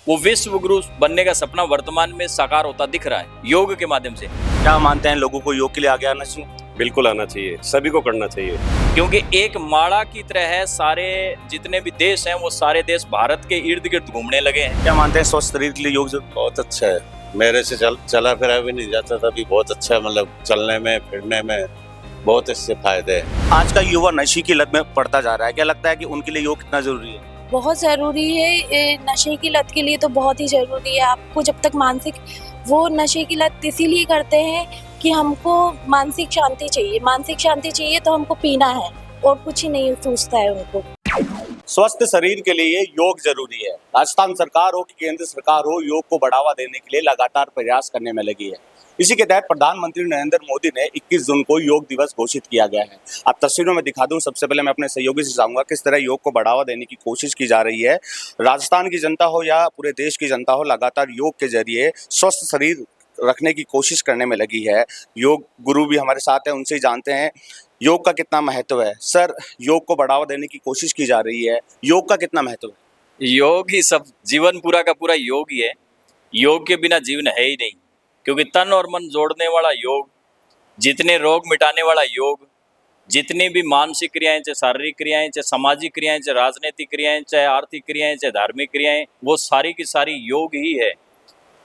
वो विश्व गुरु बनने का सपना वर्तमान में साकार होता दिख रहा है योग के माध्यम से। क्या मानते हैं लोगों को योग के लिए आगे आना चाहिए? बिल्कुल आना चाहिए, सभी को करना चाहिए। क्योंकि एक माला की तरह है, सारे जितने भी देश हैं वो सारे देश भारत के इर्द गिर्द घूमने लगे हैं। क्या मानते हैं स्वस्थ शरीर के लिए योग जरूरी? बहुत अच्छा है। मेरे से चला फिरा भी नहीं जाता था, अभी बहुत अच्छा है। मतलब चलने में फिरने में बहुत इससे फायदे हैं। आज का युवा नशे की लत में पड़ता जा रहा है, क्या लगता है कि उनके लिए योग कितना जरूरी है? बहुत ज़रूरी है। नशे की लत के लिए तो बहुत ही ज़रूरी है। आपको जब तक मानसिक, वो नशे की लत इसीलिए करते हैं कि हमको मानसिक शांति चाहिए। मानसिक शांति चाहिए तो हमको पीना है और कुछ ही नहीं सूझता है उनको। स्वस्थ शरीर के लिए योग जरूरी है। राजस्थान सरकार हो कि केंद्र सरकार हो, योग को बढ़ावा देने के लिए लगातार प्रयास करने में लगी है। इसी के तहत प्रधानमंत्री नरेंद्र मोदी ने 21 जून को योग दिवस घोषित किया गया है। आप तस्वीरों में दिखा दूं, सबसे पहले मैं अपने सहयोगी से चाहूंगा किस तरह योग को बढ़ावा देने की कोशिश की जा रही है। राजस्थान की जनता हो या पूरे देश की जनता हो, लगातार योग के जरिए स्वस्थ शरीर रखने की कोशिश करने में लगी है। योग गुरु भी हमारे साथ हैं, उनसे ही जानते हैं योग का कितना महत्व है। सर, योग को बढ़ावा देने की कोशिश की जा रही है, योग का कितना महत्व है? योग ही सब, जीवन पूरा का पूरा योग ही है। योग के बिना जीवन है ही नहीं, क्योंकि तन और मन जोड़ने वाला योग, जितने रोग मिटाने वाला योग, जितनी भी मानसिक क्रियाएं, चाहे शारीरिक क्रियाएं, चाहे सामाजिक क्रियाएं, चाहे राजनीतिक क्रियाएं, चाहे आर्थिक क्रियाएं, चाहे धार्मिक क्रियाएं, वो सारी की सारी योग ही है।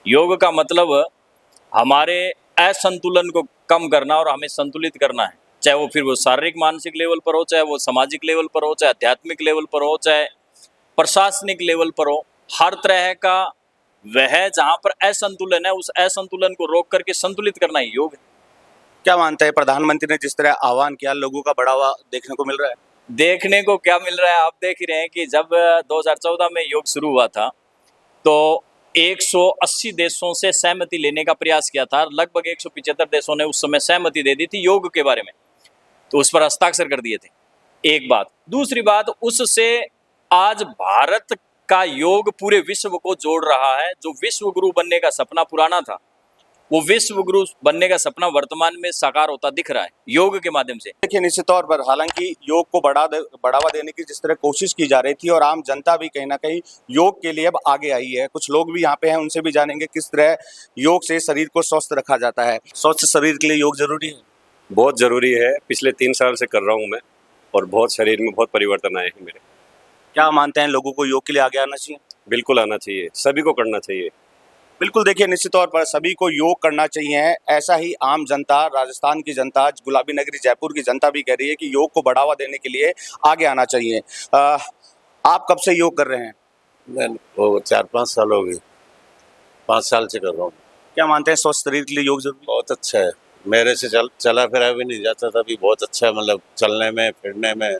योग का मतलब हमारे असंतुलन को कम करना और हमें संतुलित करना है, चाहे वो फिर वो शारीरिक मानसिक लेवल पर हो, चाहे वो सामाजिक लेवल पर हो, चाहे आध्यात्मिक लेवल पर हो, चाहे प्रशासनिक लेवल पर हो। हर तरह का वह जहाँ पर असंतुलन है, उस असंतुलन को रोक करके संतुलित करना ही योग है। क्या मानते हैं प्रधानमंत्री ने जिस तरह आह्वान किया, लोगों का बढ़ावा देखने को मिल रहा है? देखने को क्या मिल रहा है, आप देख ही रहे हैं कि जब 2014 में योग शुरू हुआ था तो 180 देशों से सहमति लेने का प्रयास किया था। लगभग 175 देशों ने उस समय सहमति दे दी थी योग के बारे में, तो उस पर हस्ताक्षर कर दिए थे। एक बात। दूसरी बात, उससे आज भारत का योग पूरे विश्व को जोड़ रहा है। जो विश्व गुरु बनने का सपना पुराना था, वो विश्व गुरु बनने का सपना वर्तमान में साकार होता दिख रहा है योग के माध्यम से। देखिए, निश्चित तौर पर हालांकि योग को बढ़ावा देने की जिस तरह कोशिश की जा रही थी और आम जनता भी कहीं ना कहीं योग के लिए अब आगे आई है। कुछ लोग भी यहाँ पे हैं, उनसे भी जानेंगे किस तरह योग से शरीर को स्वस्थ रखा जाता है। स्वस्थ शरीर के लिए योग जरूरी है? बहुत ज़रूरी है। पिछले 3 साल से कर रहा हूँ मैं, और बहुत शरीर में बहुत परिवर्तन आए हैं मेरे। क्या मानते हैं लोगों को योग के लिए आगे आना चाहिए? बिल्कुल आना चाहिए, सभी को करना चाहिए। बिल्कुल, देखिए निश्चित तौर पर सभी को योग करना चाहिए। ऐसा ही आम जनता, राजस्थान की जनता, गुलाबी नगरी जयपुर की जनता भी कह रही है कि योग को बढ़ावा देने के लिए आगे आना चाहिए। आप कब से योग कर रहे हैं? मैं वो 4-5 साल हो गए, 5 साल से कर रहा हूँ। क्या मानते हैं स्वस्थ शरीर के लिए योग जरूरी? बहुत अच्छा है। मेरे से चला फिरा भी नहीं जाता था, अभी बहुत अच्छा है। मतलब चलने में फिरने में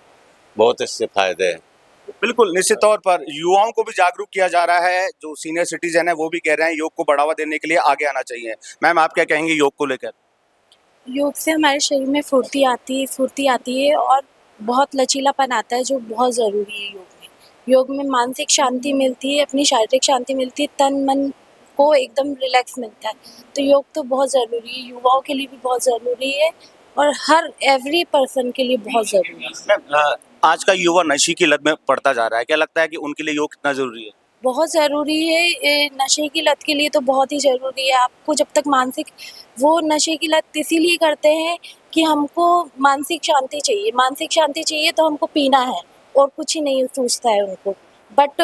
बहुत इससे फायदे हैं। बिल्कुल, निश्चित तौर पर युवाओं को भी जागरूक किया जा रहा है। जो सीनियर सिटीजन है वो भी कह रहे हैं योग को बढ़ावा देने के लिए आगे आना चाहिए। मैम, आप क्या कहेंगे योग को लेकर? योग से हमारे शरीर में फुर्ती आती है और बहुत लचीलापन आता है, जो बहुत ज़रूरी है योग में। योग में मानसिक शांति मिलती है, अपनी शारीरिक शांति मिलती है, तन मन को एकदम रिलैक्स मिलता है। तो योग तो बहुत ज़रूरी है, युवाओं के लिए भी बहुत ज़रूरी है और हर एवरी पर्सन के लिए बहुत ज़रूरी है। आज का युवा नशे की लत में पड़ता जा रहा है, क्या लगता है कि उनके लिए योग कितना जरूरी है? बहुत ज़रूरी है। नशे की लत के लिए तो बहुत ही ज़रूरी है। आपको जब तक मानसिक, वो नशे की लत इसीलिए करते हैं कि हमको मानसिक शांति चाहिए। मानसिक शांति चाहिए तो हमको पीना है और कुछ ही नहीं सूझता है उनको। बट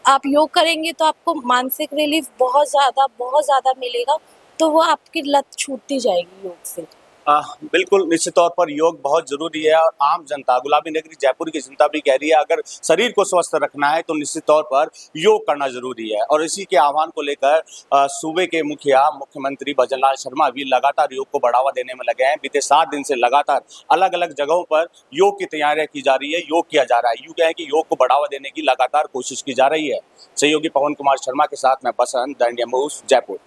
आप योग करेंगे तो आपको मानसिक रिलीफ बहुत ज़्यादा मिलेगा, तो वो आपकी लत छूटती जाएगी योग से। बिल्कुल, निश्चित तौर पर योग बहुत जरूरी है और आम जनता, गुलाबी नगरी जयपुर की जनता भी कह रही है अगर शरीर को स्वस्थ रखना है तो निश्चित तौर पर योग करना जरूरी है। और इसी के आह्वान को लेकर सूबे के मुख्यमंत्री भजनलाल शर्मा भी लगातार योग को बढ़ावा देने में लगे हैं। बीते 7 दिन से लगातार अलग अलग जगहों पर योग की तैयारियां की जा रही है, योग किया जा रहा है। यूं कहें कि योग को बढ़ावा देने की लगातार कोशिश की जा रही है। सहयोगी पवन कुमार शर्मा के साथ मैं बसंत, द इंडिया न्यूज़, जयपुर।